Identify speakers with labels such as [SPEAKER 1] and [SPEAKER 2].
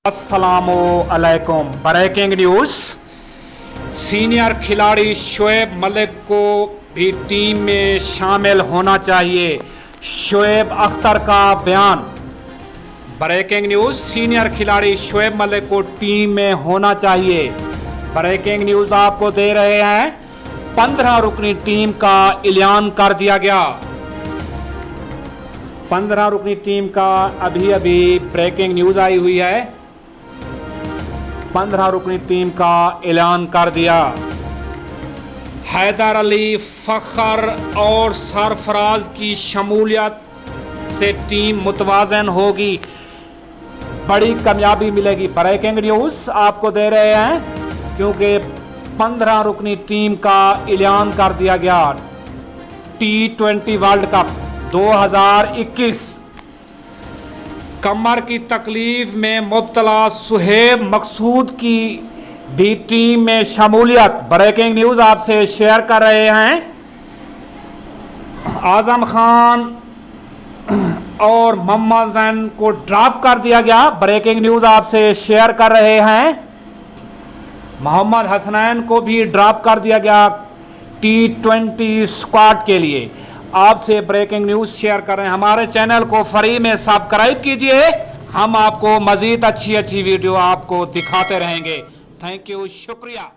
[SPEAKER 1] अस्सलामुअलैकुम। Breaking news, senior खिलाड़ी शोएब मलिक को भी टीम में शामिल होना चाहिए, शोएब अख्तर का बयान। ब्रेकिंग न्यूज़, सीनियर खिलाड़ी शोएब मलिक को टीम में होना चाहिए। ब्रेकिंग न्यूज़ आपको दे रहे हैं। 15 रुकनी टीम का ऐलान कर दिया गया। 15 रुकनी टीम का अभी ब्रेकिंग न्यूज़ आई हुई है। 15 रुकनी टीम का ऐलान कर दिया। हैदर अली, फ़खर और सरफराज की शमूलियत से टीम मुतवाज़न होगी, बड़ी कामयाबी मिलेगी। ब्रेकिंग न्यूज़ आपको दे रहे हैं क्योंकि 15 रुकनी टीम का ऐलान कर दिया गया। T20 world cup 2021। कमर की तकलीफ में मुब्तला सुहेब मकसूद की भी टीम में शमूलियत। ब्रेकिंग न्यूज़ आपसे शेयर कर रहे हैं। आजम खान और मोहम्मद जैन को ड्रॉप कर दिया गया। ब्रेकिंग न्यूज़ आपसे शेयर कर रहे हैं। मोहम्मद हसनैन को भी ड्रॉप कर दिया गया T20 स्क्वाड के लिए। आपसे ब्रेकिंग न्यूज़ शेयर कर रहे हैं। हमारे चैनल को फ्री में सब्सक्राइब कीजिए। हम आपको मज़ीद अच्छी वीडियो आपको दिखाते रहेंगे। थैंक यू, शुक्रिया।